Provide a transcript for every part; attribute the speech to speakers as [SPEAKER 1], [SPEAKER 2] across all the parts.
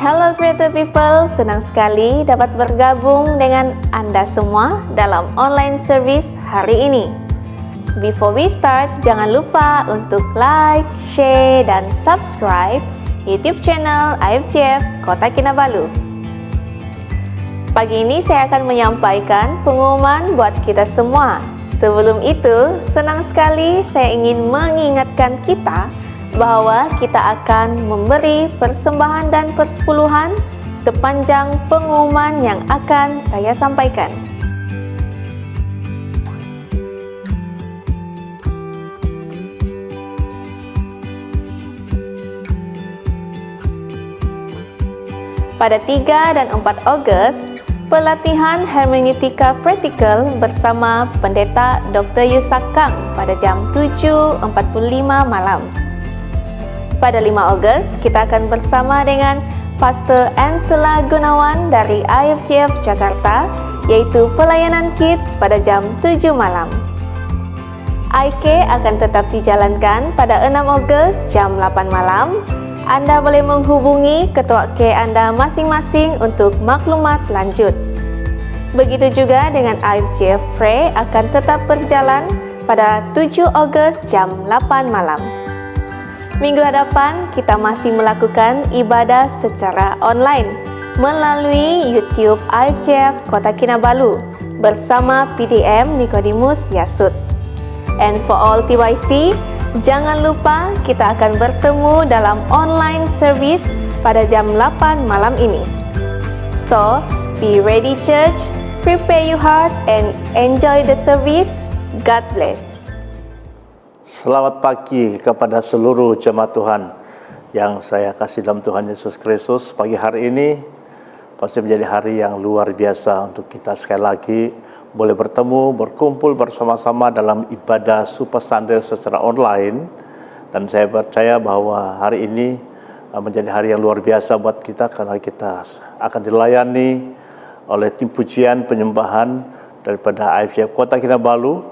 [SPEAKER 1] Hello Creative People, senang sekali dapat bergabung dengan Anda semua dalam online service hari ini. Before we start, jangan lupa untuk like, share, dan subscribe YouTube channel IFCF Kota Kinabalu. Pagi ini saya akan menyampaikan pengumuman buat kita semua. Sebelum itu, senang sekali saya ingin mengingatkan kita bahwa kita akan memberi persembahan dan persepuluhan sepanjang pengumuman yang akan saya sampaikan. Pada 3 dan 4 Ogos, pelatihan hermeneutika praktikal bersama Pendeta Dr. Yusak Kang pada jam 7.45 malam. Pada 5 Ogos, kita akan bersama dengan Pastor Ansela Gunawan dari IFCF Jakarta, yaitu pelayanan kids pada jam 7 malam. IK akan tetap dijalankan pada 6 Ogos jam 8 malam. Anda boleh menghubungi ketua K Anda masing-masing untuk maklumat lanjut. Begitu juga dengan IFCF Pray akan tetap berjalan pada 7 Ogos jam 8 malam. Minggu hadapan kita masih melakukan ibadah secara online melalui YouTube IFCF Kota Kinabalu bersama PDM Nicodemus Yasud. And for all TYC, jangan lupa kita akan bertemu dalam online service pada jam 8 malam ini. So, be ready church, prepare your heart and enjoy the service. God bless.
[SPEAKER 2] Selamat pagi kepada seluruh jemaat Tuhan yang saya kasih dalam Tuhan Yesus Kristus. Pagi hari ini pasti menjadi hari yang luar biasa untuk kita sekali lagi boleh bertemu, berkumpul bersama-sama dalam ibadah Super Sunday secara online. Dan saya percaya bahwa hari ini menjadi hari yang luar biasa buat kita karena kita akan dilayani oleh tim pujian penyembahan daripada IFCF Kota Kinabalu,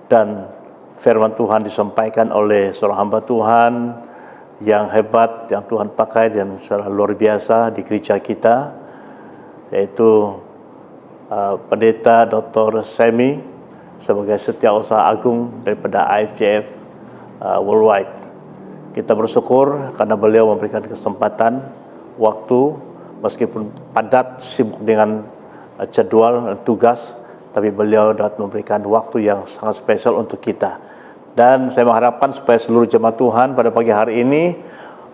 [SPEAKER 2] dan firman Tuhan disampaikan oleh seorang hamba Tuhan yang hebat, yang Tuhan pakai dan secara luar biasa di gereja kita, yaitu Pendeta Dr. Semi sebagai Setiausaha Agung daripada IFCF Worldwide. Kita bersyukur karena beliau memberikan kesempatan, waktu, meskipun padat, sibuk dengan jadwal dan tugas, tapi beliau dapat memberikan waktu yang sangat spesial untuk kita. Dan saya mengharapkan supaya seluruh jemaat Tuhan pada pagi hari ini,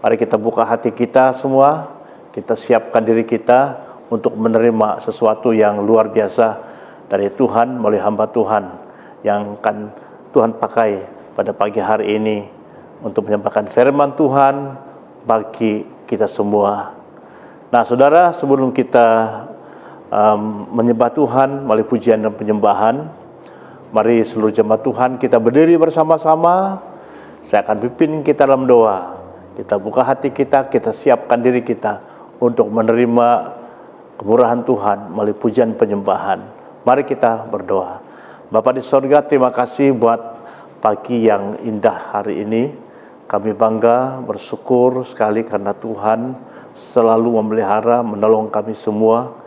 [SPEAKER 2] mari kita buka hati kita semua, kita siapkan diri kita untuk menerima sesuatu yang luar biasa dari Tuhan melalui hamba Tuhan yang akan Tuhan pakai pada pagi hari ini untuk menyampaikan firman Tuhan bagi kita semua. Nah, saudara, sebelum kita menyembah Tuhan melalui pujian dan penyembahan, mari seluruh jemaat Tuhan kita berdiri bersama-sama. Saya akan pimpin kita dalam doa. Kita buka hati kita, kita siapkan diri kita untuk menerima kemurahan Tuhan melalui pujian penyembahan. Mari kita berdoa. Bapa di sorga, terima kasih buat pagi yang indah hari ini. Kami bangga, bersyukur sekali karena Tuhan selalu memelihara, menolong kami semua.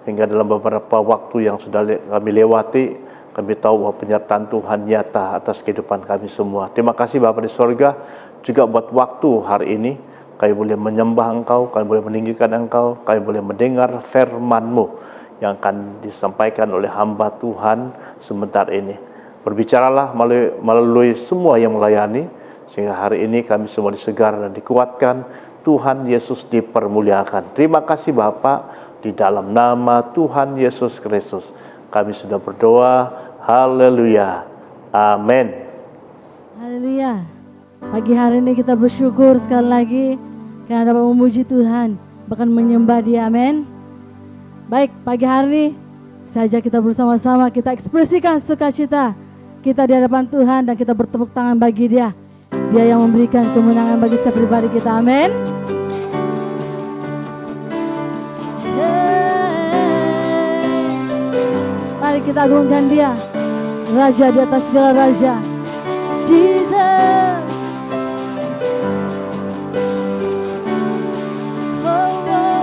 [SPEAKER 2] Hingga dalam beberapa waktu yang sudah kami lewati, kami tahu bahwa penyertaan Tuhan nyata atas kehidupan kami semua. Terima kasih Bapa di sorga, juga buat waktu hari ini, kami boleh menyembah Engkau, kami boleh meninggikan Engkau, kami boleh mendengar firman-Mu yang akan disampaikan oleh hamba Tuhan sebentar ini. Berbicaralah melalui semua yang melayani, sehingga hari ini kami semua disegar dan dikuatkan. Tuhan Yesus dipermuliakan. Terima kasih Bapa, di dalam nama Tuhan Yesus Kristus kami sudah berdoa. Haleluya. Amin.
[SPEAKER 3] Haleluya. Pagi hari ini kita bersyukur sekali lagi karena dapat memuji Tuhan, bahkan menyembah Dia. Amin. Baik, pagi hari ini saja kita bersama-sama kita ekspresikan sukacita kita di hadapan Tuhan dan kita bertepuk tangan bagi Dia. Dia yang memberikan kemenangan bagi setiap pribadi kita. Amin. Mari kita agungkan Dia, Raja di atas segala raja, Jesus. Oh, oh.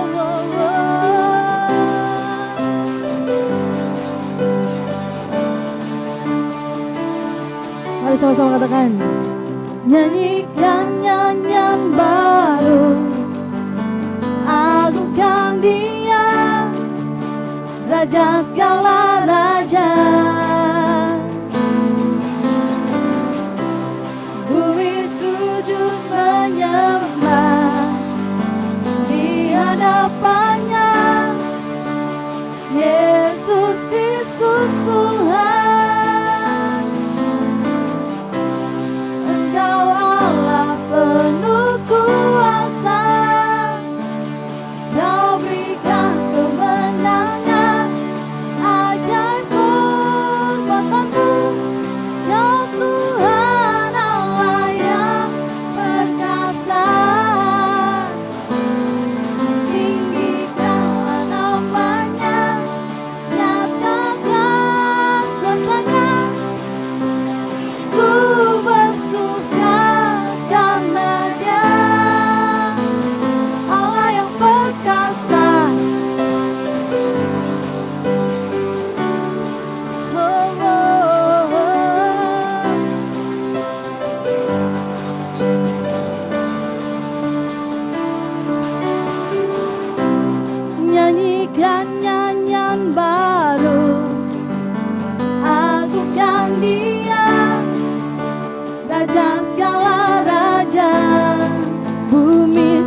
[SPEAKER 3] Mari sama-sama katakan, nyanyikan nyanyian baru, agungkan Dia, Raja segala raja. Bumi sujud menyembah di hadapannya, Yesus Kristus Tuhan. Engkau Allah penuh kuasa, Kau berikan kemenangan, ajaib perbuatanmu, Kau Tuhan Allah yang perkasa. Tinggikanlah namanya, nyatakan kuasanya. Ku bersuka karena Dia, Allah yang perkasa. Oh, oh, oh. Nyanyikan nyanyian baru, agungkan Dia, Raja segala raja. Bumi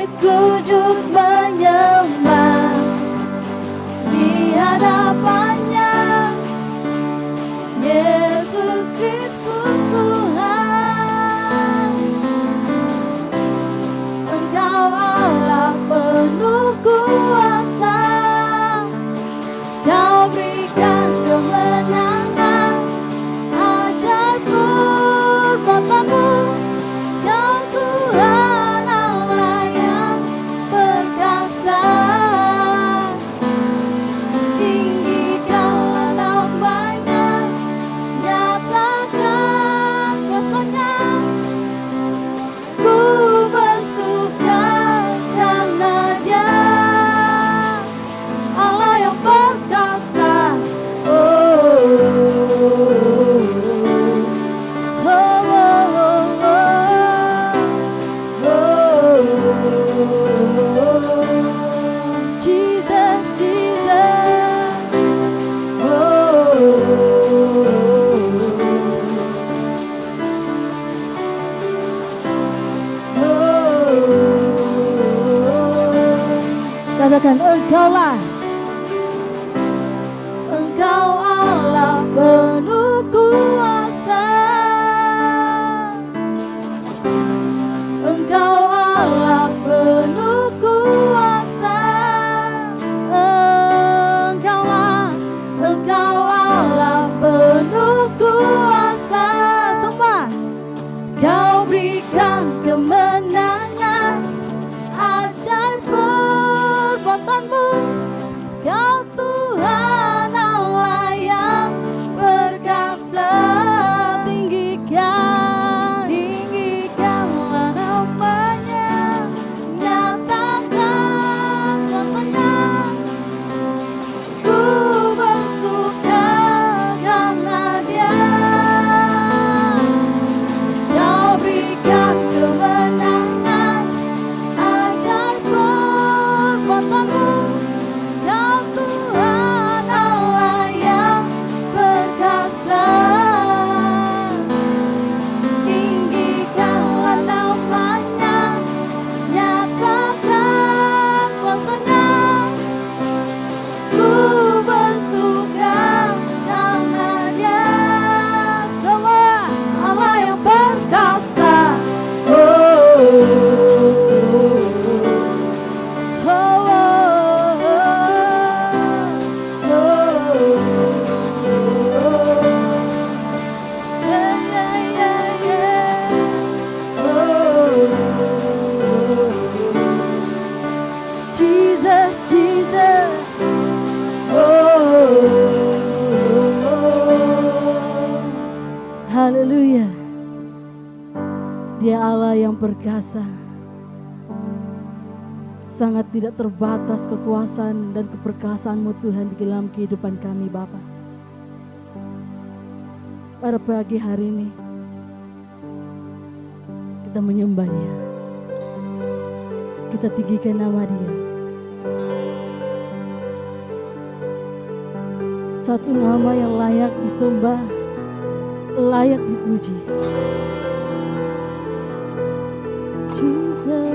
[SPEAKER 3] sujud menyembah di hadapannya, Yesus Kristus Tuhan. Engkau Allah penuh kuasa, Kau berikan kemenangan, ajaib perbuatanmu, Kau Tuhan Allah yang perkasa. Tinggikanlah namanya, nyatakan kuasanya. Ku bersuka karena Dia, Allah yang perkasa. Oh, oh, oh, oh, oh. Jesus, Jesus. Katakan, Engkau Allah penuh kuasa, Engkau Allah penuh kuasa. Engkau Allah penuh kuasa. Semua, Kau berikan kemenangan, ajaib perbuatanmu, Kau Tuhan Allah yang perkasa. Tinggikanlah namanya, nyatakan kuasanya. Ku bersuka karena Dia, Kau berikan kemenangan, ajaib perbuatanmu, Kau Tuhan Allah yang perkasa. Tinggikanlah namanya, nyatakan kuasanya. Ku bersuka karena Dia, semua Allah yang perkasa. Oh, oh, oh, oh, oh. Yeah, yeah, yeah, yeah. Oh, Jesus, Jesus. Haleluya. Dia Allah yang perkasa. Sangat tidak terbatas kekuasaan dan keperkasaanmu Tuhan di dalam kehidupan kami Bapa. pada pagi hari ini kita menyembah Dia, kita tinggikan nama Dia. Satu nama yang layak disembah, layak dipuji. Jesus.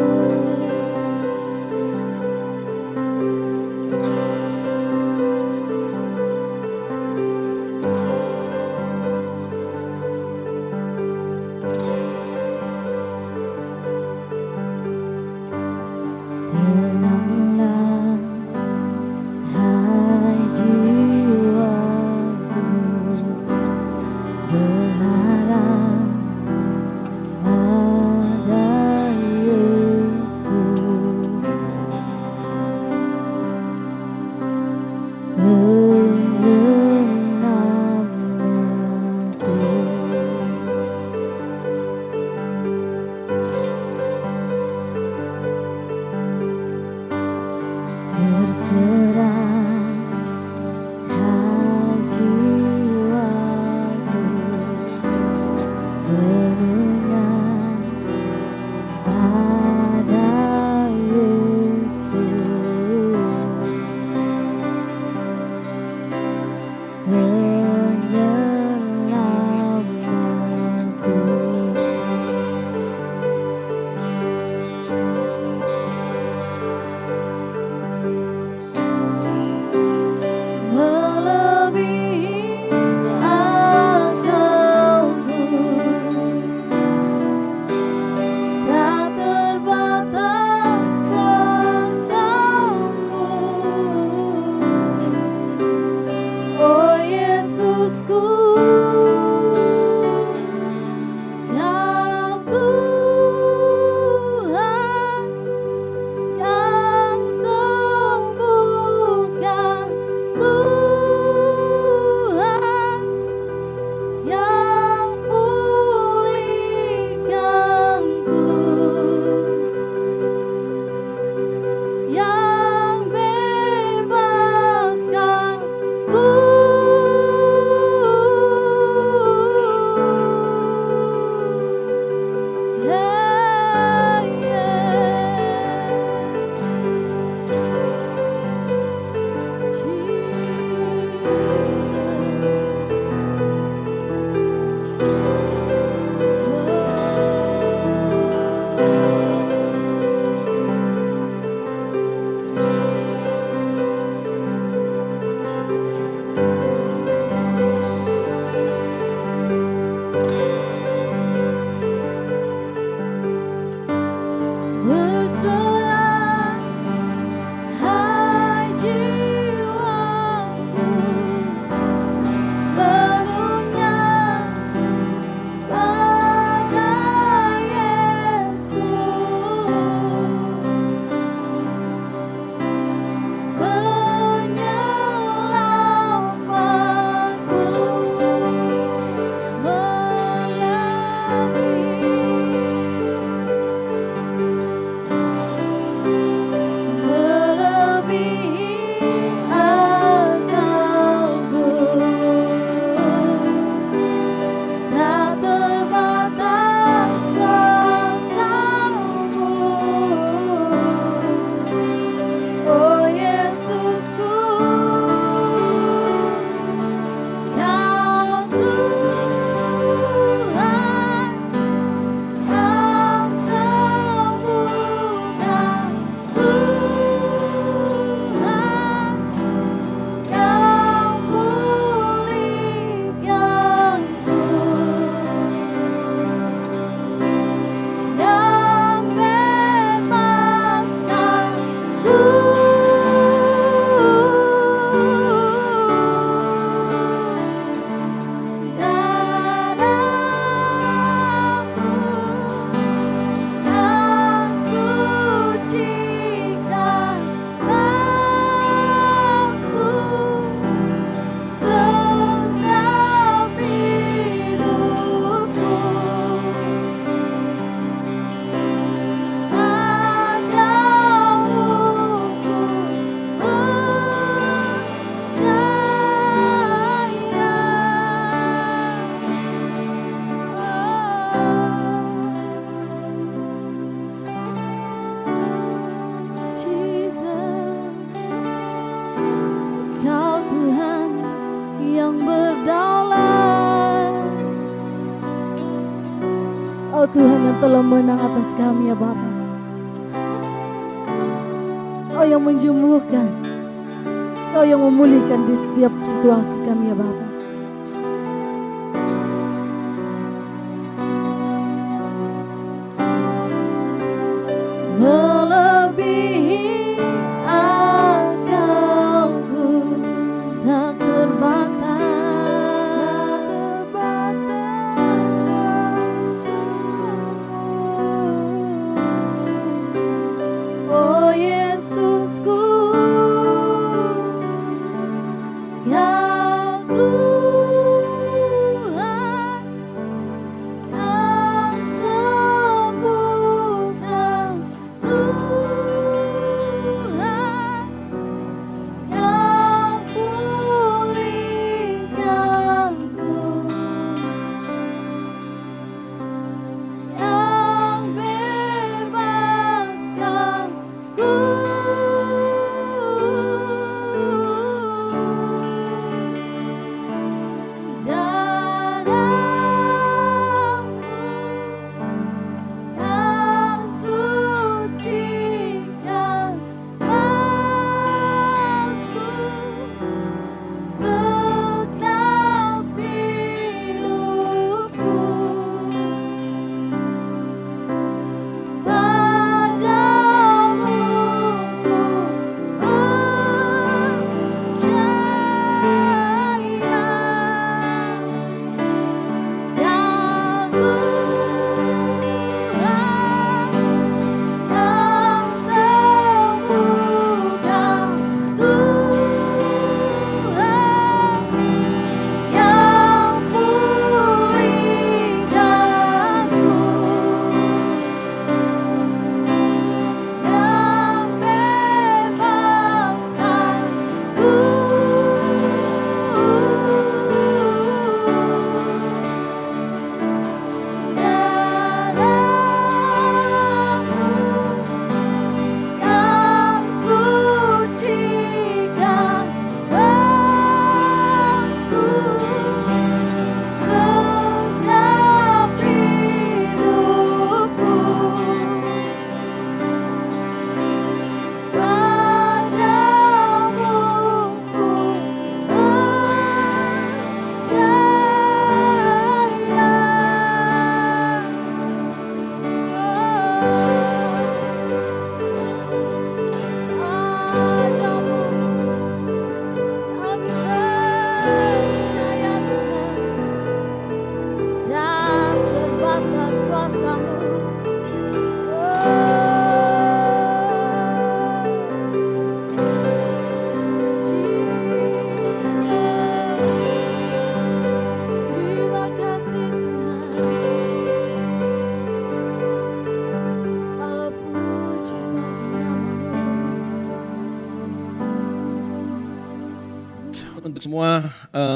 [SPEAKER 3] Tenanglah, hai jiwaku, berharap pada Yesus. Penyenangku, berserah hai jiwaku sepenuhnya pada Yesus. Penyelamatku, Tuhan yang telah menang atas kami ya Bapa. Kau yang menjemurkan, Kau yang memulihkan di setiap situasi kami ya Bapa. Melebihi akalku, tak terbatas kasih-Mu. Oh Yesusku, ya Tuhan, yang sembuhkan, Tuhan yang pulihkanku, yang bebaskanku. Darah-Mu yang sucikan basuh segenap hidupku. Padamu ku percaya, ya Tuhan yang sembuhkan, Tuhan yang pulihkanku, yang bebaskanku. Darah-Mu yang sucikan basuh segenap hidupku. Padamu ku Padamu kami percaya Tuhan, tak terbatas kuasa-Mu. Terima kasih Tuhan, segala puji bagi nama-Mu.
[SPEAKER 4] Untuk semua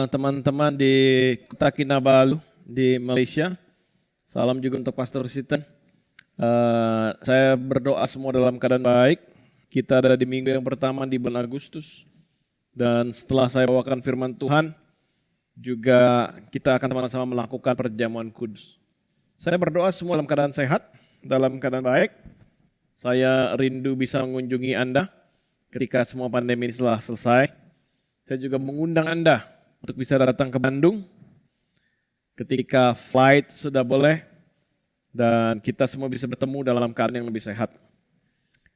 [SPEAKER 4] teman-teman di Kota Kinabalu di Malaysia, salam juga untuk Pastor Sitan. Saya berdoa semua dalam keadaan baik. Kita ada di minggu yang pertama di bulan Agustus, dan setelah saya bawakan firman Tuhan, juga kita akan sama-sama melakukan perjamuan kudus. Saya berdoa semua dalam keadaan sehat, dalam keadaan baik. Saya rindu bisa mengunjungi Anda ketika semua pandemi ini telah selesai. Saya juga mengundang Anda untuk bisa datang ke Bandung ketika flight sudah boleh dan kita semua bisa bertemu dalam keadaan yang lebih sehat.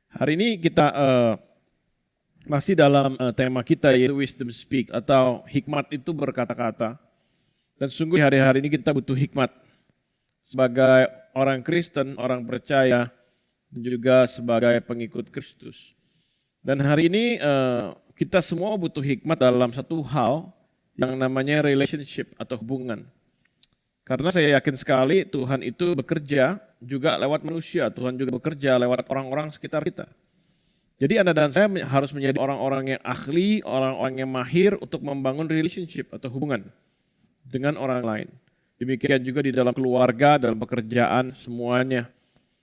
[SPEAKER 4] Hari ini kita masih dalam tema kita, yaitu Wisdom Speak atau hikmat itu berkata-kata. Dan sungguh hari-hari ini kita butuh hikmat sebagai orang Kristen, orang percaya, dan juga sebagai pengikut Kristus. Dan hari ini kita semua butuh hikmat dalam satu hal yang namanya relationship atau hubungan. Karena saya yakin sekali Tuhan itu bekerja juga lewat manusia, Tuhan juga bekerja lewat orang-orang sekitar kita. Jadi Anda dan saya harus menjadi orang-orang yang ahli, orang-orang yang mahir untuk membangun relationship atau hubungan dengan orang lain. Demikian juga di dalam keluarga, dalam pekerjaan, semuanya.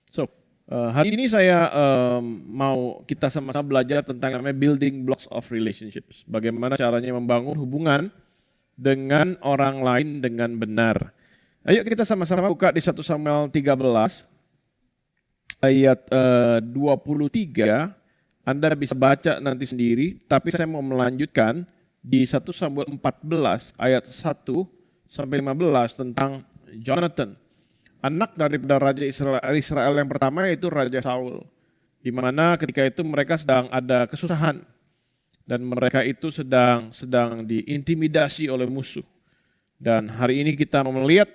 [SPEAKER 4] So, hari ini saya mau kita sama-sama belajar tentang namanya building blocks of relationships. Bagaimana caranya membangun hubungan dengan orang lain dengan benar. Ayo kita sama-sama buka di 1 Samuel 13 ayat 23. Anda bisa baca nanti sendiri, tapi saya mau melanjutkan di 1 Samuel 14 ayat 1 sampai 15 tentang Jonathan, anak daripada Raja Israel yang pertama, yaitu Raja Saul. Di mana ketika itu mereka sedang ada kesusahan dan mereka itu sedang diintimidasi oleh musuh. Dan hari ini kita mau melihat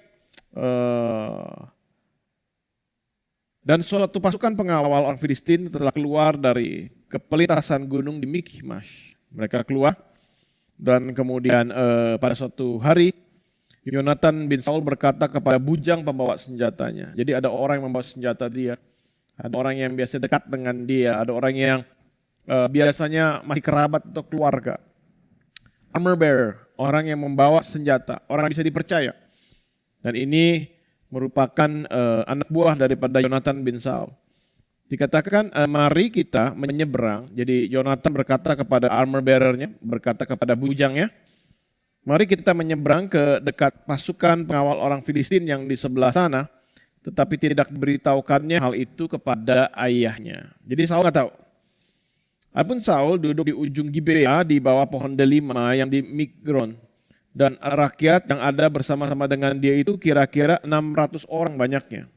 [SPEAKER 4] dan suatu pasukan pengawal orang Filistin telah keluar dari kepelintasan gunung di Mikmash. Mereka keluar dan kemudian pada suatu hari Yonatan bin Saul berkata kepada bujang pembawa senjatanya. Jadi ada orang yang membawa senjata dia, ada orang yang biasa dekat dengan dia, ada orang yang biasanya masih kerabat atau keluarga. Armor bearer, orang yang membawa senjata, orang yang bisa dipercaya. Dan ini merupakan anak buah daripada Yonatan bin Saul. Dikatakan mari kita menyeberang. Jadi Yonatan berkata kepada armor bearernya, berkata kepada bujangnya, mari kita menyeberang ke dekat pasukan pengawal orang Filistin yang di sebelah sana, tetapi tidak diberitahukannya hal itu kepada ayahnya. Jadi Saul nggak tahu. Adapun Saul duduk di ujung Gibea di bawah pohon delima yang di Migron. Dan rakyat yang ada bersama-sama dengan dia itu kira-kira 600 orang banyaknya.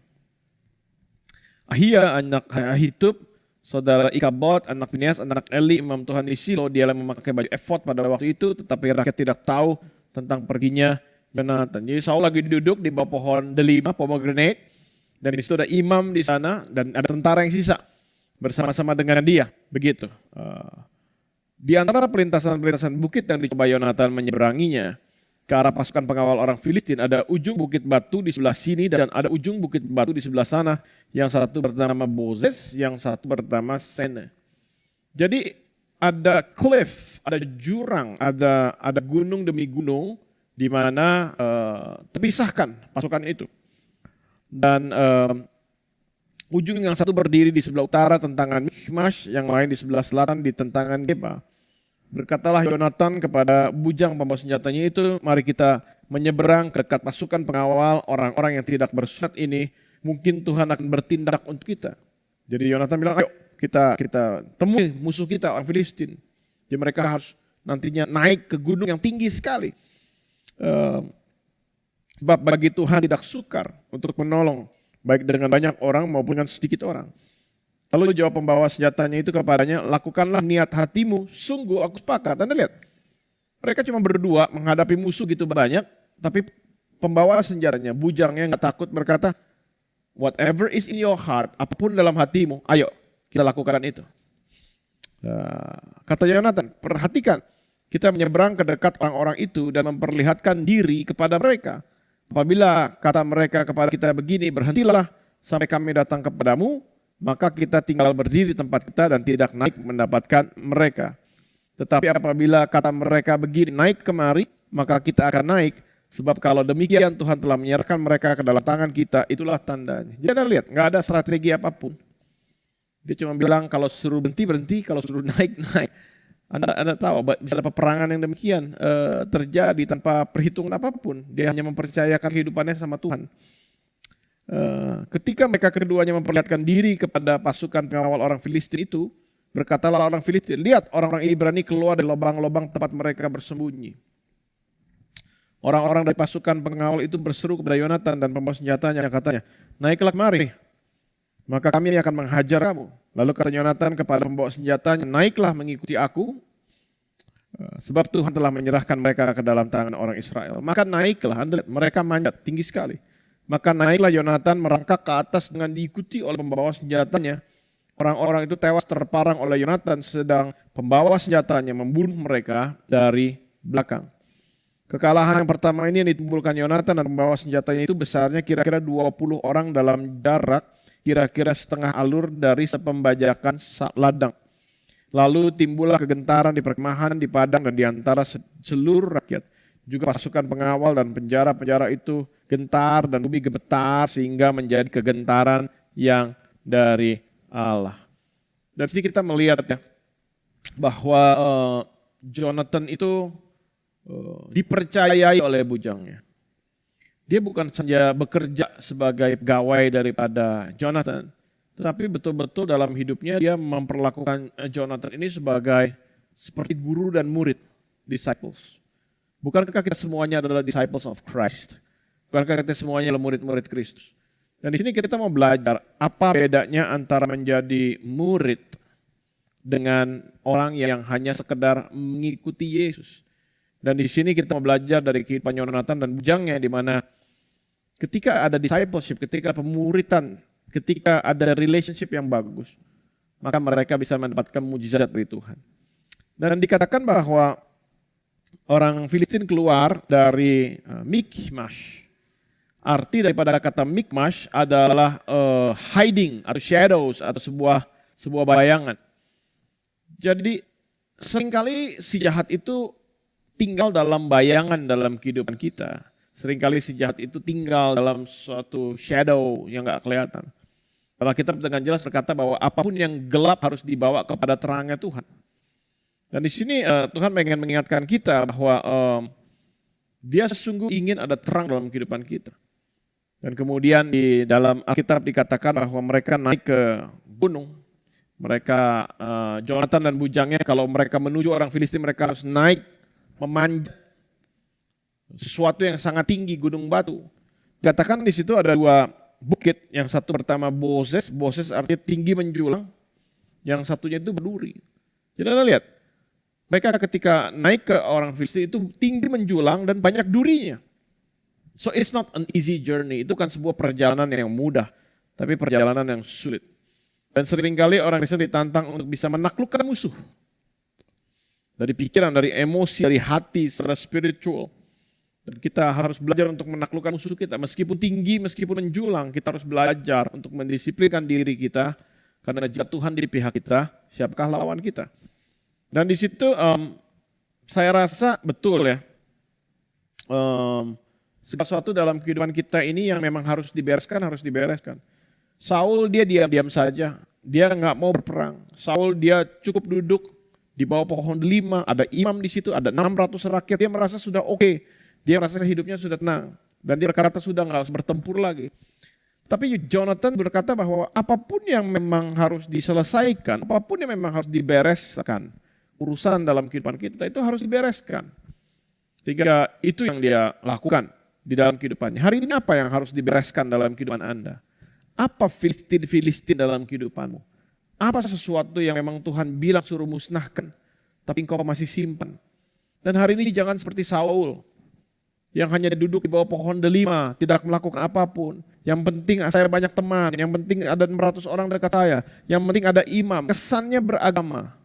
[SPEAKER 4] Ahia anak Ahitub, saudara Ikabod, anak Finehas, anak Eli, imam Tuhan di Silo, dia yang memakai baju efod pada waktu itu, tetapi rakyat tidak tahu tentang perginya Yonatan. Jadi Saul lagi duduk di bawah pohon delima, pomegranate, dan di situ ada imam di sana, dan ada tentara yang sisa bersama-sama dengan dia, begitu. Di antara pelintasan-pelintasan bukit yang dicoba Yonatan menyeberanginya, ke arah pasukan pengawal orang Filistin, ada ujung bukit batu di sebelah sini dan ada ujung bukit batu di sebelah sana. Yang satu bernama Bozez, yang satu bernama Sene. Jadi ada cliff, ada jurang, ada gunung demi gunung di mana terpisahkan pasukan itu. Dan ujung yang satu berdiri di sebelah utara tentangan Mikmash, yang lain di sebelah selatan di tentangan Geba. Berkatalah Yonatan kepada bujang pembawa senjatanya itu, mari kita menyeberang ke dekat pasukan pengawal orang-orang yang tidak bersunat ini, mungkin Tuhan akan bertindak untuk kita. Jadi Yonatan bilang, ayo kita temui musuh kita orang Filistin. Jadi mereka harus nantinya naik ke gunung yang tinggi sekali. Sebab bagi Tuhan tidak sukar untuk menolong, baik dengan banyak orang maupun dengan sedikit orang. Lalu jawab pembawa senjatanya itu kepadanya, lakukanlah niat hatimu, sungguh aku sepakat. Anda lihat, mereka cuma berdua menghadapi musuh gitu banyak, tapi pembawa senjatanya, bujangnya nggak takut, berkata, whatever is in your heart, apapun dalam hatimu, ayo kita lakukan itu. Kata Yonatan, perhatikan, kita menyeberang ke dekat orang-orang itu dan memperlihatkan diri kepada mereka. Apabila kata mereka kepada kita begini, berhentilah sampai kami datang kepadamu, maka kita tinggal berdiri di tempat kita dan tidak naik mendapatkan mereka. Tetapi apabila kata mereka begini, naik kemari, maka kita akan naik. Sebab kalau demikian Tuhan telah menyerahkan mereka ke dalam tangan kita, itulah tandanya. Jadi Anda lihat, nggak ada strategi apapun. Dia cuma bilang kalau suruh berhenti, kalau suruh naik. Anda tahu bisa ada peperangan yang demikian terjadi tanpa perhitungan apapun. Dia hanya mempercayakan kehidupannya sama Tuhan. Ketika mereka keduanya memperlihatkan diri kepada pasukan pengawal orang Filistin itu, berkatalah orang Filistin, lihat orang-orang Ibrani keluar dari lubang-lubang tempat mereka bersembunyi. Orang-orang dari pasukan pengawal itu berseru kepada Yonatan dan pembawa senjatanya, katanya, naiklah kemari, maka kami akan menghajar kamu. Lalu kata Yonatan kepada pembawa senjatanya, naiklah mengikuti aku, sebab Tuhan telah menyerahkan mereka ke dalam tangan orang Israel. Maka naiklah, Anda lihat, mereka manjat tinggi sekali. Maka naiklah Yonatan merangkak ke atas dengan diikuti oleh pembawa senjatanya. Orang-orang itu tewas terparang oleh Yonatan, sedang pembawa senjatanya membunuh mereka dari belakang. Kekalahan yang pertama ini yang ditimbulkan Yonatan dan pembawa senjatanya itu besarnya kira-kira 20 orang dalam jarak kira-kira setengah alur dari sepembajakan ladang. Lalu timbullah kegentaran di perkemahan, di padang, dan di antara seluruh rakyat. Juga pasukan pengawal dan penjara-penjara itu gentar dan bumi gemetar sehingga menjadi kegentaran yang dari Allah. Dan sini kita melihat ya bahwa Jonathan itu dipercayai oleh bujangnya. Dia bukan saja bekerja sebagai pegawai daripada Jonathan, tetapi betul-betul dalam hidupnya dia memperlakukan Jonathan ini sebagai seperti guru dan murid, disciples. Bukankah kita semuanya adalah disciples of Christ? Bukankah kita semuanya adalah murid-murid Kristus? Dan di sini kita mau belajar apa bedanya antara menjadi murid dengan orang yang hanya sekedar mengikuti Yesus. Dan di sini kita mau belajar dari kehidupan Yonatan dan bujangnya, di mana ketika ada discipleship, ketika pemuritan, ketika ada relationship yang bagus, maka mereka bisa mendapatkan mujizat dari Tuhan. Dan dikatakan bahwa orang Filistin keluar dari Mikmash. Arti daripada kata Mikmash adalah hiding atau shadows atau sebuah bayangan. Jadi seringkali si jahat itu tinggal dalam bayangan dalam kehidupan kita. Seringkali si jahat itu tinggal dalam suatu shadow yang gak kelihatan. Kalau kita dengan jelas berkata bahwa apapun yang gelap harus dibawa kepada terangnya Tuhan. Dan di sini Tuhan ingin mengingatkan kita bahwa Dia sesungguh ingin ada terang dalam kehidupan kita. Dan kemudian di dalam Alkitab dikatakan bahwa mereka naik ke gunung. Mereka, Jonathan dan bujangnya, kalau mereka menuju orang Filistin, mereka harus naik, memanjat sesuatu yang sangat tinggi, gunung batu. Dikatakan di situ ada dua bukit, yang satu pertama Boses artinya tinggi menjulang, yang satunya itu berduri. Jadi Anda lihat, mereka ketika naik ke orang Filistin itu tinggi menjulang dan banyak durinya. So it's not an easy journey, itu kan sebuah perjalanan yang mudah, tapi perjalanan yang sulit. Dan seringkali orang Kristen ditantang untuk bisa menaklukkan musuh. Dari pikiran, dari emosi, dari hati, secara spiritual. Dan kita harus belajar untuk menaklukkan musuh kita. Meskipun tinggi, meskipun menjulang, kita harus belajar untuk mendisiplinkan diri kita. Karena jika Tuhan di pihak kita, siapakah lawan kita? Dan di situ saya rasa betul ya. Segala sesuatu dalam kehidupan kita ini yang memang harus dibereskan. Saul dia diam-diam saja, dia nggak mau berperang. Saul dia cukup duduk di bawah pohon delima, ada imam di situ, ada 600 rakyat, dia merasa sudah oke. Dia merasa hidupnya sudah tenang. Dan dia berkata sudah nggak harus bertempur lagi. Tapi Jonathan berkata bahwa apapun yang memang harus diselesaikan, apapun yang memang harus dibereskan, urusan dalam kehidupan kita itu harus dibereskan. Sehingga itu yang dia lakukan di dalam kehidupannya. Hari ini apa yang harus dibereskan dalam kehidupan Anda? Apa Filistin dalam kehidupanmu? Apa sesuatu yang memang Tuhan bilang suruh musnahkan, tapi engkau masih simpan? Dan hari ini jangan seperti Saul, yang hanya duduk di bawah pohon delima, tidak melakukan apapun. Yang penting saya banyak teman, yang penting ada 600 orang dekat saya, yang penting ada imam. Kesannya beragama,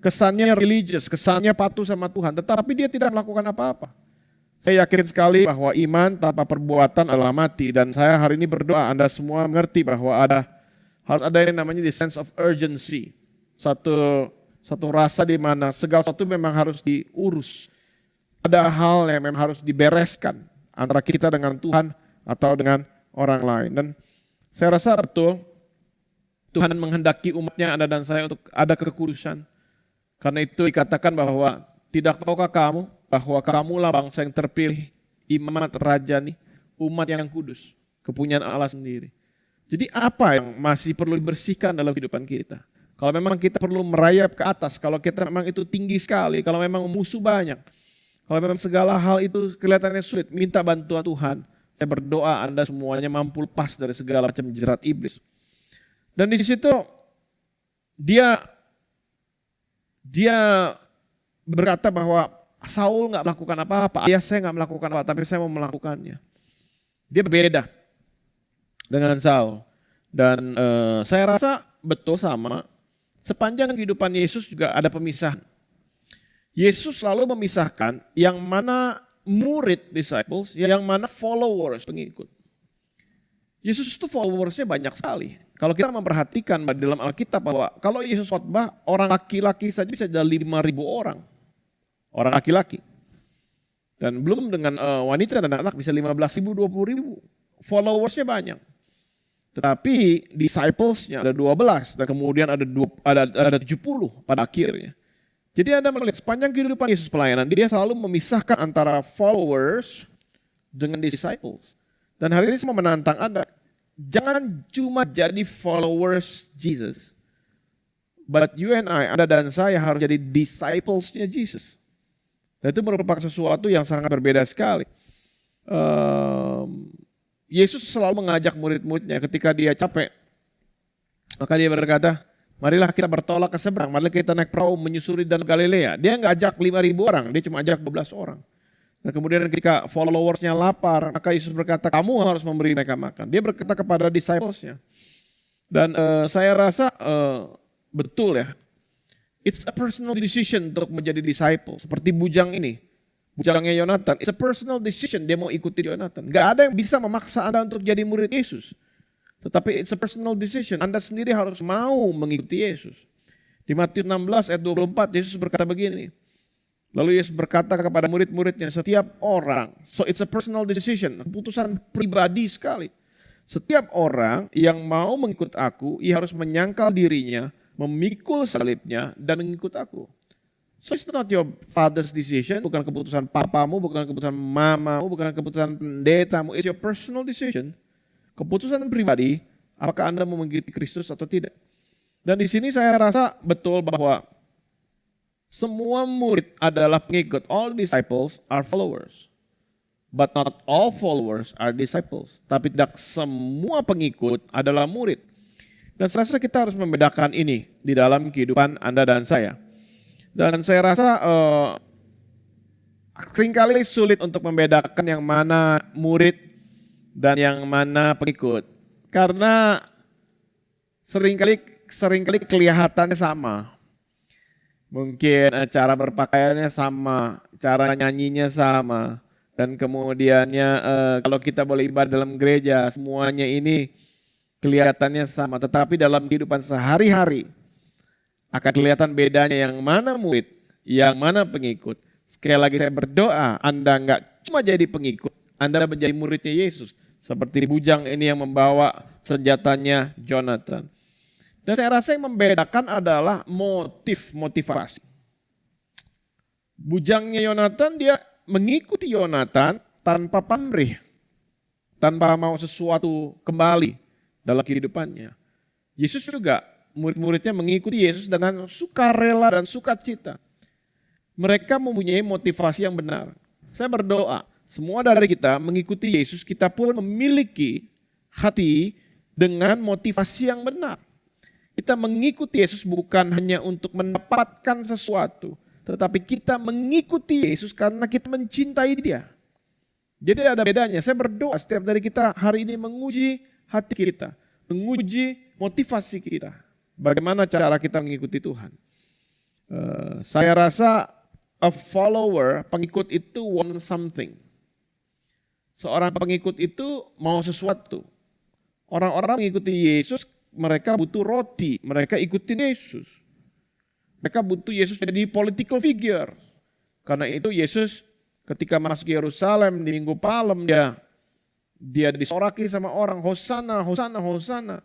[SPEAKER 4] kesannya religious, kesannya patuh sama Tuhan, tetapi dia tidak melakukan apa-apa. Saya yakin sekali bahwa iman tanpa perbuatan adalah mati, dan saya hari ini berdoa Anda semua mengerti bahwa harus ada yang namanya the sense of urgency. Satu rasa di mana segala sesuatu memang harus diurus. Ada hal yang memang harus dibereskan antara kita dengan Tuhan atau dengan orang lain. Dan saya rasa betul Tuhan menghendaki umatnya Anda dan saya untuk ada kekudusan. Karena itu dikatakan bahwa tidak tahukah kamu bahwa kamulah bangsa yang terpilih, imamat rajani, umat yang kudus, kepunyaan Allah sendiri. Jadi apa yang masih perlu dibersihkan dalam kehidupan kita? Kalau memang kita perlu merayap ke atas, kalau kita memang itu tinggi sekali, kalau memang musuh banyak, kalau memang segala hal itu kelihatannya sulit, minta bantuan Tuhan. Saya berdoa Anda semuanya mampu lepas dari segala macam jerat iblis. Dan di situ dia berkata bahwa Saul nggak melakukan apa-apa, ayah saya nggak melakukan apa, tapi saya mau melakukannya. Dia berbeda dengan Saul. Dan saya rasa betul sama. Sepanjang kehidupan Yesus juga ada pemisahan. Yesus selalu memisahkan yang mana murid disciples, yang mana followers pengikut. Yesus itu followersnya banyak sekali. Kalau kita memperhatikan di dalam Alkitab bahwa kalau Yesus khotbah, orang laki-laki saja bisa ada 5.000 orang. Orang laki-laki. Dan belum dengan wanita dan anak bisa 15.000, 20.000. Followersnya banyak. Tetapi disciplesnya ada 12 dan kemudian ada 70 pada akhirnya. Jadi Anda melihat sepanjang kehidupan Yesus pelayanan, dia selalu memisahkan antara followers dengan disciples. Dan hari ini semua menantang Anda. Jangan cuma jadi followers Jesus. But you and I, Anda dan saya harus jadi disciples-nya Jesus. Dan itu merupakan sesuatu yang sangat berbeda sekali. Yesus selalu mengajak murid-muridnya ketika dia capek. Maka dia berkata, marilah kita bertolak ke seberang, marilah kita naik perahu menyusuri Danau Galilea. Dia nggak ajak 5.000 orang, dia cuma ajak 12 orang. Dan kemudian ketika followersnya lapar, maka Yesus berkata, kamu harus memberi mereka makan. Dia berkata kepada disciplesnya. Dan saya rasa betul ya, it's a personal decision untuk menjadi disciple. Seperti bujang ini, bujangnya Yonatan, it's a personal decision, dia mau ikuti Yonatan. Gak ada yang bisa memaksa Anda untuk jadi murid Yesus. Tetapi it's a personal decision, Anda sendiri harus mau mengikuti Yesus. Di Matius 16 ayat 24, Yesus berkata begini, lalu Yesus berkata kepada murid-muridnya, setiap orang, so it's a personal decision, keputusan pribadi sekali. Setiap orang yang mau mengikut aku, ia harus menyangkal dirinya, memikul salibnya, dan mengikut aku. So it's not your father's decision, bukan keputusan papamu, bukan keputusan mamamu, bukan keputusan pendetamu, it's your personal decision. Keputusan pribadi, apakah Anda mau mengikuti Kristus atau tidak. Dan di sini saya rasa betul bahwa semua murid adalah pengikut. All disciples are followers. But not all followers are disciples. Tapi tidak semua pengikut adalah murid. Dan saya rasa kita harus membedakan ini di dalam kehidupan Anda dan saya. Dan saya rasa seringkali sulit untuk membedakan yang mana murid dan yang mana pengikut. Karena seringkali kelihatannya sama. Mungkin cara berpakaiannya sama, cara nyanyinya sama. Dan kemudiannya kalau kita boleh ibadah dalam gereja, semuanya ini kelihatannya sama. Tetapi dalam kehidupan sehari-hari akan kelihatan bedanya yang mana murid, yang mana pengikut. Sekali lagi saya berdoa, Anda enggak cuma jadi pengikut, Anda menjadi muridnya Yesus. Seperti bujang ini yang membawa senjatanya Jonathan. Dan saya rasa yang membedakan adalah motivasi. Bujangnya Yonatan, dia mengikuti Yonatan tanpa pamrih. Tanpa mau sesuatu kembali dalam kehidupannya. Yesus juga, murid-muridnya mengikuti Yesus dengan sukarela dan sukacita. Mereka mempunyai motivasi yang benar. Saya berdoa, semua dari kita mengikuti Yesus, kita pun memiliki hati dengan motivasi yang benar. Kita mengikuti Yesus bukan hanya untuk mendapatkan sesuatu, tetapi kita mengikuti Yesus karena kita mencintai Dia. Jadi ada bedanya. Saya berdoa setiap dari kita hari ini menguji hati kita, menguji motivasi kita. Bagaimana cara kita mengikuti Tuhan. Saya rasa a follower, pengikut itu want something. Seorang pengikut itu mau sesuatu. Orang-orang mengikuti Yesus, mereka butuh roti, mereka ikutin Yesus. Mereka butuh Yesus jadi political figure. Karena itu Yesus ketika masuk Yerusalem di Minggu Palem, dia disoraki sama orang, Hosana, Hosana, Hosana.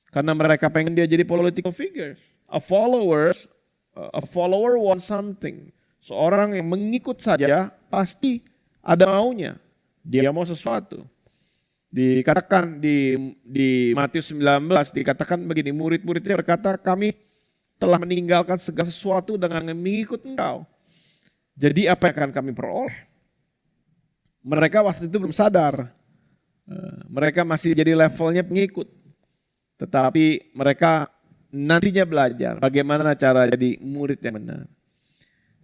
[SPEAKER 4] Karena mereka pengen dia jadi political figure. A follower wants something. Seorang yang mengikut saja pasti ada maunya. Dia mau sesuatu. Dikatakan di Matius 19, dikatakan begini, murid-muridnya berkata, kami telah meninggalkan segala sesuatu dengan mengikut engkau. Jadi apa yang akan kami peroleh? Mereka waktu itu belum sadar. Mereka masih jadi levelnya pengikut. Tetapi mereka nantinya belajar bagaimana cara jadi murid yang benar.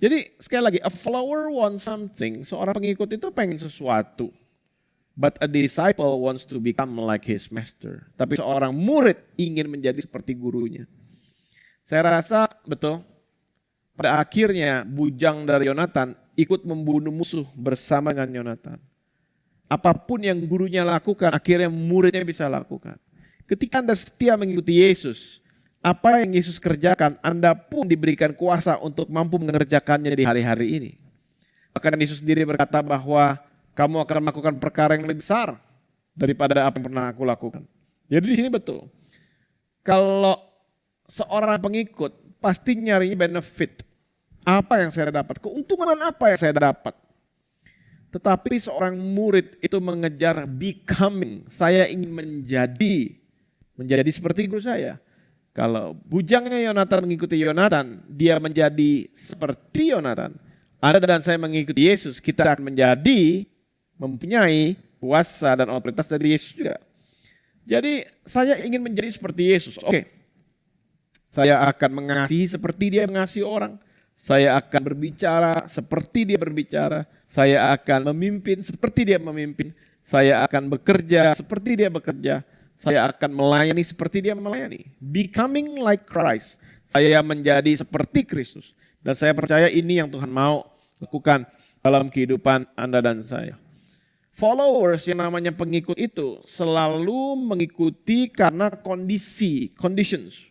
[SPEAKER 4] Jadi sekali lagi, a follower wants something. Seorang pengikut itu pengen sesuatu. But a disciple wants to become like his master. Tapi seorang murid ingin menjadi seperti gurunya. Saya rasa betul. Pada akhirnya bujang dari Yonatan ikut membunuh musuh bersama dengan Yonatan. Apapun yang gurunya lakukan, akhirnya muridnya bisa lakukan. Ketika Anda setia mengikuti Yesus, apa yang Yesus kerjakan, Anda pun diberikan kuasa untuk mampu mengerjakannya di hari-hari ini. Bahkan Yesus sendiri berkata bahwa kamu akan melakukan perkara yang lebih besar daripada apa yang pernah aku lakukan. Jadi di sini betul. Kalau seorang pengikut pasti nyarinya benefit. Apa yang saya dapat? Keuntungan apa yang saya dapat? Tetapi seorang murid itu mengejar becoming. Saya ingin menjadi seperti guru saya. Kalau bujangnya Yonatan mengikuti Yonatan, dia menjadi seperti Yonatan. Anda dan saya mengikuti Yesus, kita akan mempunyai kuasa dan otoritas dari Yesus juga. Jadi saya ingin menjadi seperti Yesus. Oke. Saya akan mengasihi seperti dia mengasihi orang. Saya akan berbicara seperti dia berbicara. Saya akan memimpin seperti dia memimpin. Saya akan bekerja seperti dia bekerja. Saya akan melayani seperti dia melayani. Becoming like Christ. Saya menjadi seperti Kristus. Dan saya percaya ini yang Tuhan mau lakukan dalam kehidupan Anda dan saya. Followers yang namanya pengikut itu selalu mengikuti karena conditions.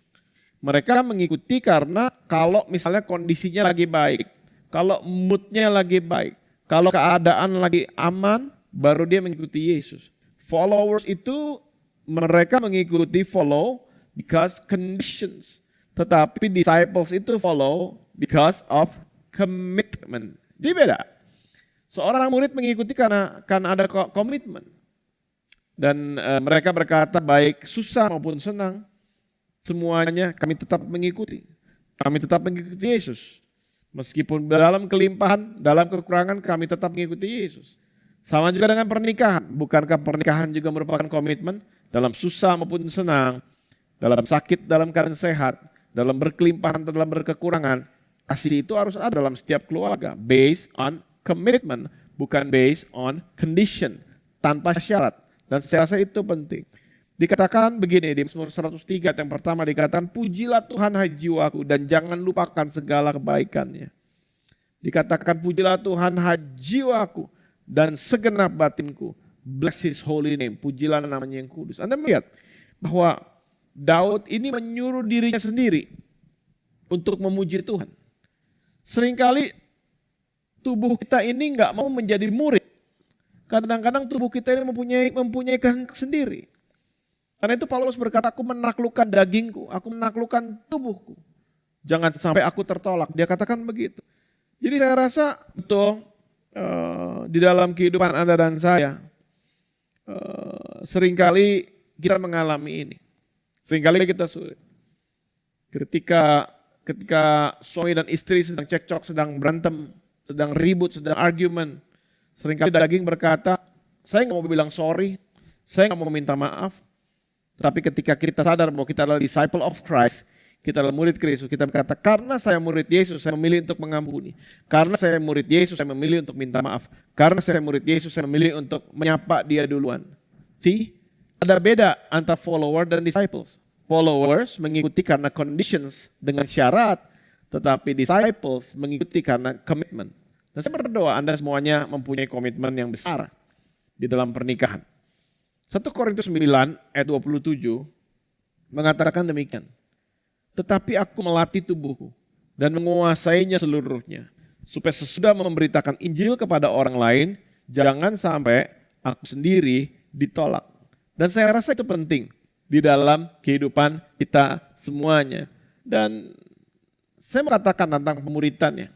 [SPEAKER 4] Mereka mengikuti karena kalau misalnya kondisinya lagi baik, kalau moodnya lagi baik, kalau keadaan lagi aman, baru dia mengikuti Yesus. Followers itu mereka mengikuti follow because conditions. Tetapi disciples itu follow because of commitment. Dia beda. Seorang murid mengikuti karena ada komitmen. Dan mereka berkata baik susah maupun senang, semuanya kami tetap mengikuti. Kami tetap mengikuti Yesus. Meskipun dalam kelimpahan, dalam kekurangan kami tetap mengikuti Yesus. Sama juga dengan pernikahan. Bukankah pernikahan juga merupakan komitmen? Dalam susah maupun senang, dalam sakit, dalam keadaan sehat, dalam berkelimpahan atau dalam berkekurangan, kasih itu harus ada dalam setiap keluarga. Based on commitment, bukan based on condition, tanpa syarat. Dan saya rasa itu penting. Dikatakan begini di Mazmur 103 yang pertama dikatakan, pujilah Tuhan hai jiwaku dan jangan lupakan segala kebaikannya. Dikatakan pujilah Tuhan hai jiwaku dan segenap batinku. Bless his holy name, pujilah namanya yang kudus. Anda melihat bahwa Daud ini menyuruh dirinya sendiri untuk memuji Tuhan. Seringkali tubuh kita ini nggak mau menjadi murid. Kadang-kadang tubuh kita ini mempunyai kehendak sendiri. Karena itu Paulus berkata, aku menaklukkan dagingku, aku menaklukkan tubuhku. Jangan sampai aku tertolak. Dia katakan begitu. Jadi saya rasa betul di dalam kehidupan Anda dan saya, seringkali kita mengalami ini. Seringkali kita sulit. Ketika suami dan istri sedang cekcok, sedang berantem, sedang ribut, sedang argumen, seringkali daging berkata, saya nggak mau bilang sorry, saya nggak mau minta maaf. Tapi ketika kita sadar bahwa kita adalah disciple of Christ, kita adalah murid Kristus, kita berkata, karena saya murid Yesus, saya memilih untuk mengampuni. Karena saya murid Yesus, saya memilih untuk minta maaf. Karena saya murid Yesus, saya memilih untuk menyapa dia duluan. See, ada beda antara follower dan disciples. Followers mengikuti karena conditions dengan syarat, tetapi disciples mengikuti karena komitmen. Dan saya berdoa Anda semuanya mempunyai komitmen yang besar di dalam pernikahan. 1 Korintus 9 ayat 27 mengatakan demikian. Tetapi aku melatih tubuhku dan menguasainya seluruhnya. Supaya sesudah memberitakan Injil kepada orang lain, jangan sampai aku sendiri ditolak. Dan saya rasa itu penting di dalam kehidupan kita semuanya. Dan saya mengatakan tentang pemuritannya.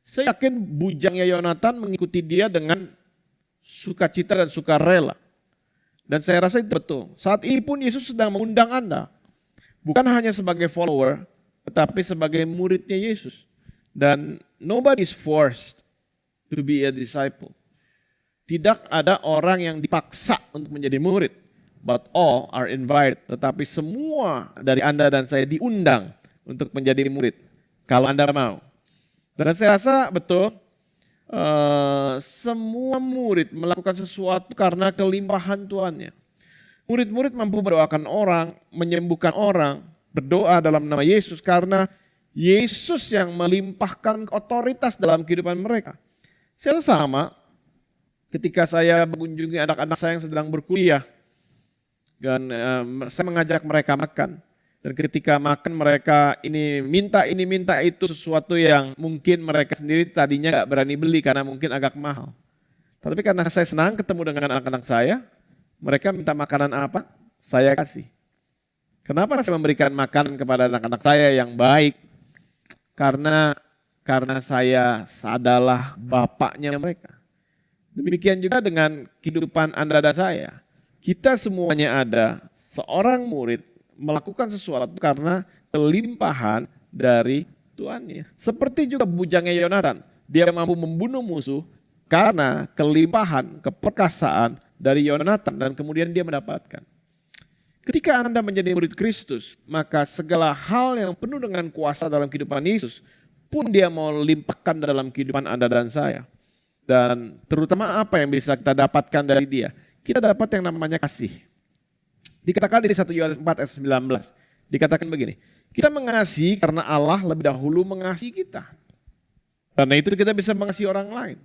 [SPEAKER 4] Saya yakin bujangnya Yonatan mengikuti dia dengan sukacita dan sukarela. Dan saya rasa itu betul. Saat ini pun Yesus sedang mengundang Anda. Bukan hanya sebagai follower, tetapi sebagai muridnya Yesus. Dan nobody is forced to be a disciple. Tidak ada orang yang dipaksa untuk menjadi murid. But all are invited. Tetapi semua dari Anda dan saya diundang untuk menjadi murid. Kalau Anda mau. Dan saya rasa betul. Semua murid melakukan sesuatu karena kelimpahan Tuhannya. Murid-murid mampu mendoakan orang, menyembuhkan orang, berdoa dalam nama Yesus karena Yesus yang melimpahkan otoritas dalam kehidupan mereka. Saya sama ketika saya mengunjungi anak-anak saya yang sedang berkuliah dan saya mengajak mereka makan. Dan ketika makan mereka ini minta itu sesuatu yang mungkin mereka sendiri tadinya gak berani beli karena mungkin agak mahal. Tapi karena saya senang ketemu dengan anak-anak saya, mereka minta makanan apa, saya kasih. Kenapa saya memberikan makanan kepada anak-anak saya yang baik? Karena saya adalah bapaknya mereka. Demikian juga dengan kehidupan Anda dan saya. Kita semuanya ada seorang murid melakukan sesuatu karena kelimpahan dari tuannya. Seperti juga bujangnya Yonatan, dia mampu membunuh musuh karena kelimpahan, keperkasaan dari Yonatan dan kemudian dia mendapatkan. Ketika Anda menjadi murid Kristus, maka segala hal yang penuh dengan kuasa dalam kehidupan Yesus pun dia mau limpahkan dalam kehidupan Anda dan saya. Dan terutama apa yang bisa kita dapatkan dari dia? Kita dapat yang namanya kasih. Dikatakan di 1 Yohanes 4 ayat 19, dikatakan begini, kita mengasihi karena Allah lebih dahulu mengasihi kita. Karena itu kita bisa mengasihi orang lain.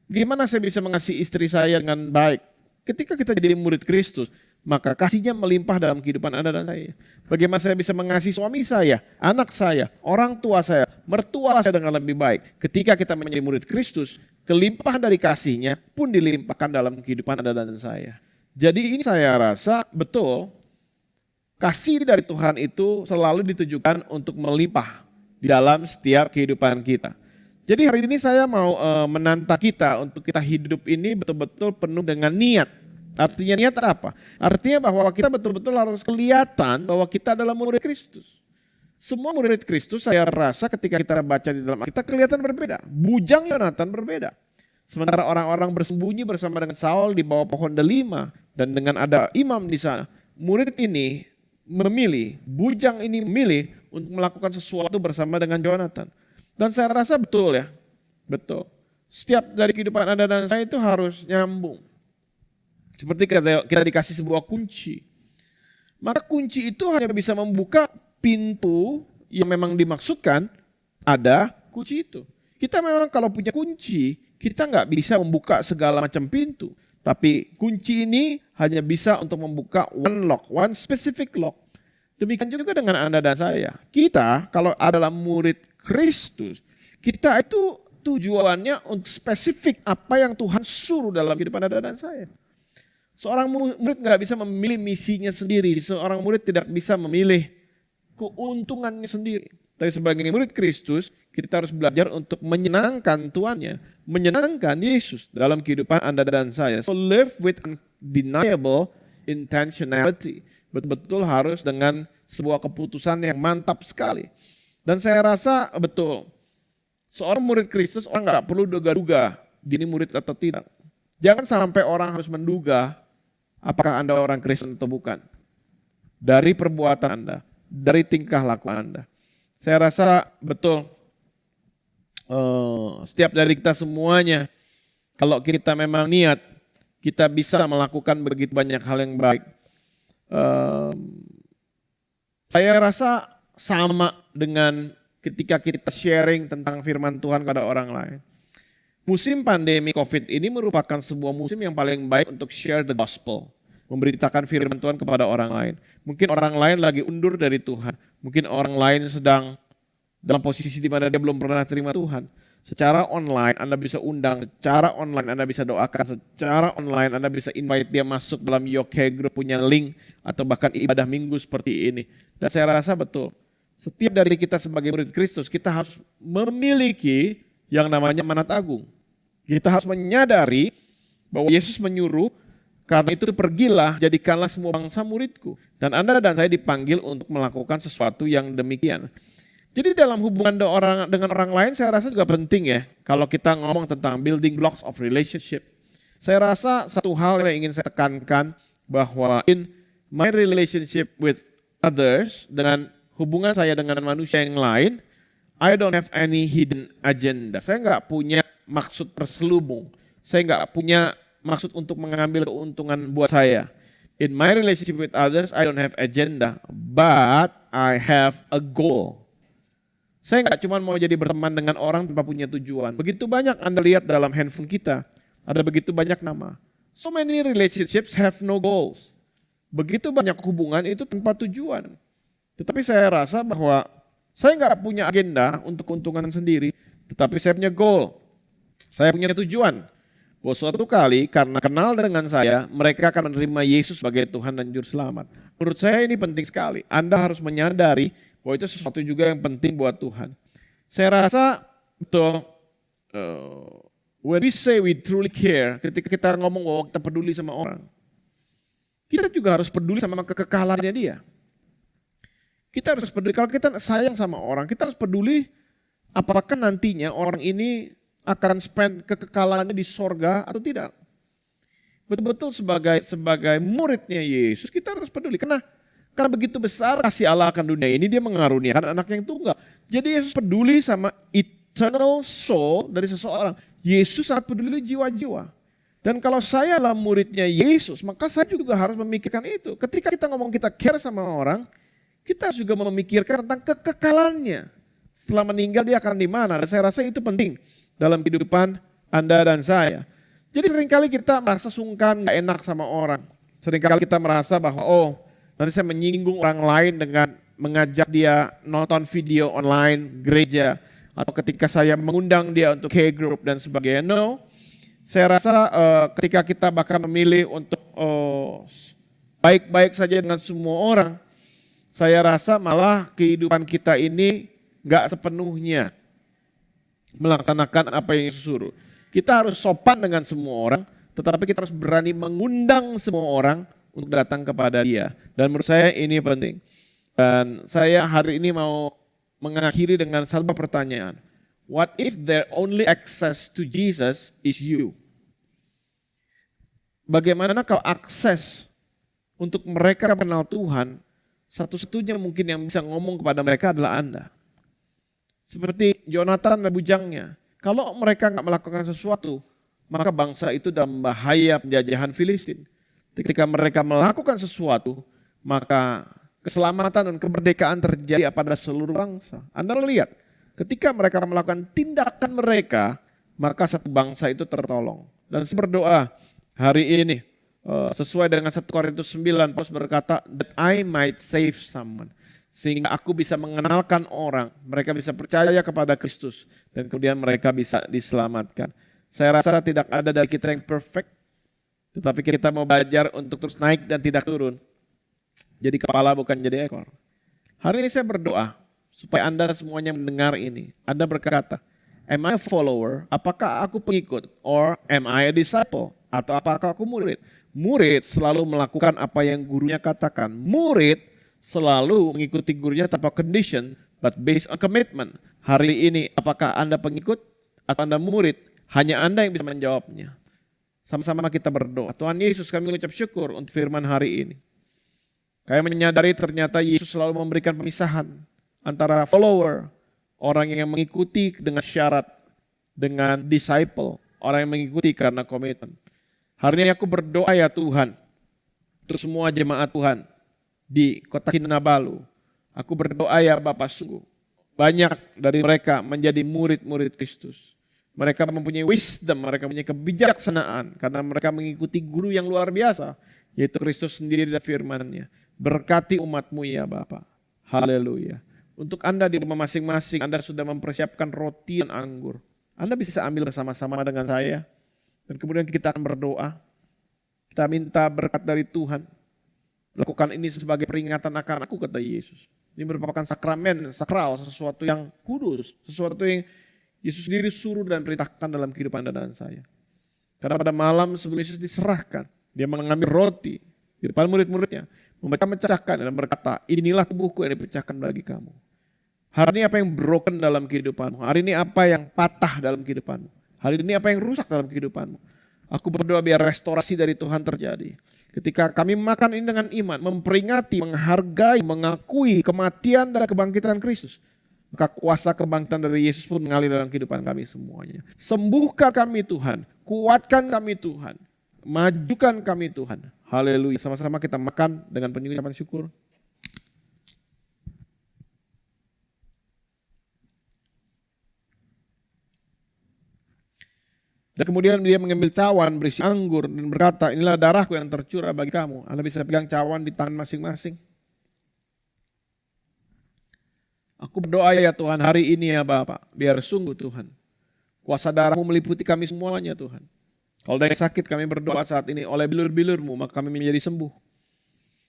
[SPEAKER 4] Gimana saya bisa mengasihi istri saya dengan baik? Ketika kita jadi murid Kristus, maka kasihnya melimpah dalam kehidupan Anda dan saya. Bagaimana saya bisa mengasihi suami saya, anak saya, orang tua saya, mertua saya dengan lebih baik. Ketika kita menjadi murid Kristus, kelimpahan dari kasihnya pun dilimpahkan dalam kehidupan Anda dan saya. Jadi ini saya rasa betul, kasih dari Tuhan itu selalu ditujukan untuk melimpah di dalam setiap kehidupan kita. Jadi hari ini saya mau menantang kita untuk kita hidup ini betul-betul penuh dengan niat. Artinya niat apa? Artinya bahwa kita betul-betul harus kelihatan bahwa kita adalah murid Kristus. Semua murid Kristus saya rasa ketika kita baca di dalam kita kelihatan berbeda. Bujang Yonatan berbeda. Sementara orang-orang bersembunyi bersama dengan Saul di bawah pohon delima dan dengan ada imam di sana. Murid ini memilih, bujang ini memilih untuk melakukan sesuatu bersama dengan Yonatan. Dan saya rasa betul ya, betul. Setiap dari kehidupan Anda dan saya itu harus nyambung. Seperti kita dikasih sebuah kunci. Maka kunci itu hanya bisa membuka pintu yang memang dimaksudkan ada kunci itu. Kita memang kalau punya kunci, kita nggak bisa membuka segala macam pintu. Tapi kunci ini hanya bisa untuk membuka one lock, one specific lock. Demikian juga dengan Anda dan saya. Kita kalau adalah murid Kristus, kita itu tujuannya untuk spesifik apa yang Tuhan suruh dalam kehidupan Anda dan saya. Seorang murid nggak bisa memilih misinya sendiri. Seorang murid tidak bisa memilih keuntungannya sendiri. Tapi sebagai murid Kristus, kita harus belajar untuk menyenangkan Tuannya, menyenangkan Yesus dalam kehidupan Anda dan saya. So live with undeniable intentionality. Betul-betul harus dengan sebuah keputusan yang mantap sekali. Dan saya rasa betul, seorang murid Kristus orang nggak perlu duga-duga dia ini murid atau tidak. Jangan sampai orang harus menduga apakah Anda orang Kristen atau bukan. Dari perbuatan Anda, dari tingkah laku Anda. Saya rasa betul, setiap dari kita semuanya, kalau kita memang niat, kita bisa melakukan begitu banyak hal yang baik. Saya rasa sama dengan ketika kita sharing tentang firman Tuhan kepada orang lain. Musim pandemi COVID ini merupakan sebuah musim yang paling baik untuk share the gospel. Memberitakan firman Tuhan kepada orang lain. Mungkin orang lain lagi undur dari Tuhan. Mungkin orang lain sedang dalam posisi di mana dia belum pernah terima Tuhan. Secara online Anda bisa undang, secara online Anda bisa doakan, secara online Anda bisa invite dia masuk dalam Yoke Group punya link atau bahkan ibadah minggu seperti ini. Dan saya rasa betul, setiap dari kita sebagai murid Kristus kita harus memiliki yang namanya manat agung. Kita harus menyadari bahwa Yesus menyuruh, karena itu pergilah, jadikanlah semua bangsa muridku. Dan Anda dan saya dipanggil untuk melakukan sesuatu yang demikian. Jadi dalam hubungan dengan orang lain saya rasa juga penting ya. Kalau kita ngomong tentang building blocks of relationship. Saya rasa satu hal yang ingin saya tekankan bahwa in my relationship with others, dengan hubungan saya dengan manusia yang lain, I don't have any hidden agenda. Saya nggak punya maksud terselubung. Saya nggak punya maksud untuk mengambil keuntungan buat saya. In my relationship with others, I don't have agenda, but I have a goal. Saya nggak cuma mau jadi berteman dengan orang tanpa punya tujuan. Begitu banyak Anda lihat dalam handphone kita, ada begitu banyak nama. So many relationships have no goals. Begitu banyak hubungan itu tanpa tujuan. Tetapi saya rasa bahwa saya nggak punya agenda untuk keuntungan sendiri, tetapi saya punya goal. Saya punya tujuan. Bahwa suatu kali karena kenal dengan saya, mereka akan menerima Yesus sebagai Tuhan dan Juru Selamat. Menurut saya ini penting sekali. Anda harus menyadari bahwa itu sesuatu juga yang penting buat Tuhan. Saya rasa betul when we say we truly care, ketika kita ngomong bahwa kita peduli sama orang, kita juga harus peduli sama kekekalannya dia. Kita harus peduli, kalau kita sayang sama orang, kita harus peduli apakah nantinya orang ini akan spend kekekalannya di sorga atau tidak. Betul-betul sebagai muridnya Yesus, kita harus peduli. Karena begitu besar kasih Allah akan dunia ini, dia mengaruniakan anak yang tunggal. Jadi Yesus peduli sama eternal soul dari seseorang. Yesus sangat peduli jiwa-jiwa. Dan kalau saya adalah muridnya Yesus, maka saya juga harus memikirkan itu. Ketika kita ngomong kita care sama orang, kita juga memikirkan tentang kekekalannya. Setelah meninggal dia akan di mana? Dan saya rasa itu penting dalam kehidupan Anda dan saya. Jadi seringkali kita merasa sungkan, gak enak sama orang. Seringkali kita merasa bahwa nanti saya menyinggung orang lain dengan mengajak dia nonton video online gereja. Atau ketika saya mengundang dia untuk K-group dan sebagainya. No, saya rasa ketika kita bahkan memilih untuk baik-baik saja dengan semua orang, saya rasa malah kehidupan kita ini gak sepenuhnya melaksanakan apa yang Yesus suruh. Kita harus sopan dengan semua orang, tetapi kita harus berani mengundang semua orang untuk datang kepada dia. Dan menurut saya ini penting. Dan saya hari ini mau mengakhiri dengan sebuah pertanyaan. What if their only access to Jesus is you? Bagaimana kalau akses untuk mereka kenal Tuhan, satu-satunya mungkin yang bisa ngomong kepada mereka adalah Anda. Seperti Jonathan dan bujangnya. Kalau mereka nggak melakukan sesuatu, maka bangsa itu dalam bahaya penjajahan Filistin. Ketika mereka melakukan sesuatu, maka keselamatan dan kemerdekaan terjadi pada seluruh bangsa. Anda lihat, ketika mereka melakukan tindakan mereka, maka satu bangsa itu tertolong. Dan saya berdoa hari ini, sesuai dengan 1 Korintus 9, Paulus berkata, that I might save someone. Sehingga aku bisa mengenalkan orang, mereka bisa percaya kepada Kristus, dan kemudian mereka bisa diselamatkan. Saya rasa tidak ada dari kita yang perfect, tetapi kita mau belajar untuk terus naik dan tidak turun. Jadi kepala bukan jadi ekor. Hari ini saya berdoa supaya Anda semuanya mendengar ini. Anda berkata, am I a follower? Apakah aku pengikut? Or am I a disciple? Atau apakah aku murid? Murid selalu melakukan apa yang gurunya katakan. Murid selalu mengikuti gurunya tanpa condition, but based on commitment. Hari ini apakah Anda pengikut atau Anda murid? Hanya Anda yang bisa menjawabnya. Sama-sama kita berdoa. Tuhan Yesus, kami mengucap syukur untuk firman hari ini. Kami menyadari ternyata Yesus selalu memberikan pemisahan antara follower, orang yang mengikuti dengan syarat, dengan disciple, orang yang mengikuti karena komitmen. Hari ini aku berdoa ya Tuhan, untuk semua jemaat Tuhan di Kota Kinabalu. Aku berdoa ya Bapak, sungguh banyak dari mereka menjadi murid-murid Kristus. Mereka mempunyai wisdom, mereka mempunyai kebijaksanaan karena mereka mengikuti guru yang luar biasa, yaitu Kristus sendiri dan firman-Nya. Berkati umat-Mu ya Bapa. Haleluya. Untuk Anda di rumah masing-masing, Anda sudah mempersiapkan roti dan anggur. Anda bisa ambil bersama-sama dengan saya. Dan kemudian kita akan berdoa. Kita minta berkat dari Tuhan. Lakukan ini sebagai peringatan akan aku, kata Yesus. Ini merupakan sakramen, sakral, sesuatu yang kudus. Sesuatu yang Yesus sendiri suruh dan perintahkan dalam kehidupan Anda dan saya. Karena pada malam sebelum Yesus diserahkan, dia mengambil roti di depan murid-muridnya, memecahkan dan berkata, inilah tubuhku yang dipecahkan bagi kamu. Hari ini apa yang broken dalam kehidupanmu? Hari ini apa yang patah dalam kehidupanmu? Hari ini apa yang rusak dalam kehidupanmu? Aku berdoa biar restorasi dari Tuhan terjadi. Ketika kami makan ini dengan iman, memperingati, menghargai, mengakui kematian dan kebangkitan Kristus, maka kuasa kebangkitan dari Yesus pun mengalir dalam kehidupan kami semuanya. Sembuhkan kami Tuhan, kuatkan kami Tuhan, majukan kami Tuhan. Haleluya. Sama-sama kita makan dengan penuh ucapan syukur. Dan kemudian dia mengambil cawan berisi anggur dan berkata, inilah darahku yang tercurah bagi kamu. Anda bisa pegang cawan di tangan masing-masing. Aku berdoa ya Tuhan hari ini ya Bapak, biar sungguh Tuhan, kuasa darah-Mu meliputi kami semuanya Tuhan. Kalau ada yang sakit kami berdoa saat ini oleh bilur-bilur-Mu, maka kami menjadi sembuh.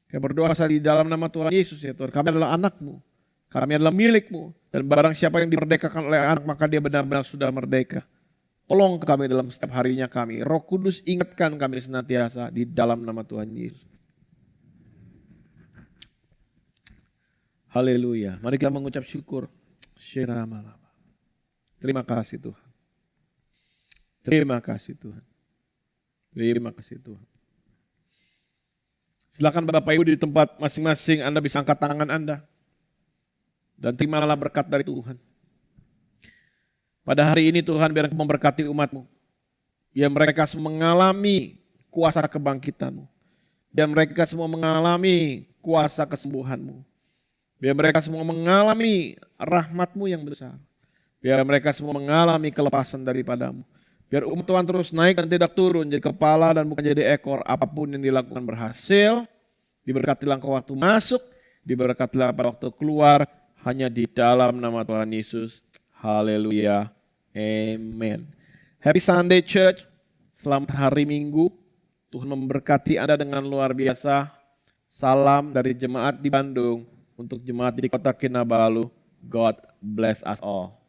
[SPEAKER 4] Kami berdoa saat di dalam nama Tuhan Yesus ya Tuhan, kami adalah anak-Mu, kami adalah milik-Mu. Dan barang siapa yang dimerdekakan oleh anak, maka dia benar-benar sudah merdeka. Tolong kami dalam setiap harinya kami. Roh Kudus ingatkan kami senantiasa di dalam nama Tuhan Yesus. Haleluya. Mari kita mengucap syukur. Terima kasih Tuhan. Terima kasih Tuhan. Terima kasih Tuhan. Silakan Bapak Ibu di tempat masing-masing Anda bisa angkat tangan Anda. Dan terimalah berkat dari Tuhan. Pada hari ini Tuhan biar Engkau memberkati umat-Mu. Biar mereka semua mengalami kuasa kebangkitan-Mu. Biar mereka semua mengalami kuasa kesembuhan-Mu. Biar mereka semua mengalami rahmat-Mu yang besar. Biar mereka semua mengalami kelepasan daripada-Mu. Biar umat Tuhan terus naik dan tidak turun, jadi kepala dan bukan jadi ekor. Apapun yang dilakukan berhasil, diberkatilah Engkau waktu masuk, diberkatilah pada waktu keluar, hanya di dalam nama Tuhan Yesus. Haleluya. Amen. Happy Sunday Church. Selamat hari Minggu. Tuhan memberkati Anda dengan luar biasa. Salam dari jemaat di Bandung untuk jemaat di Kota Kinabalu. God bless us all.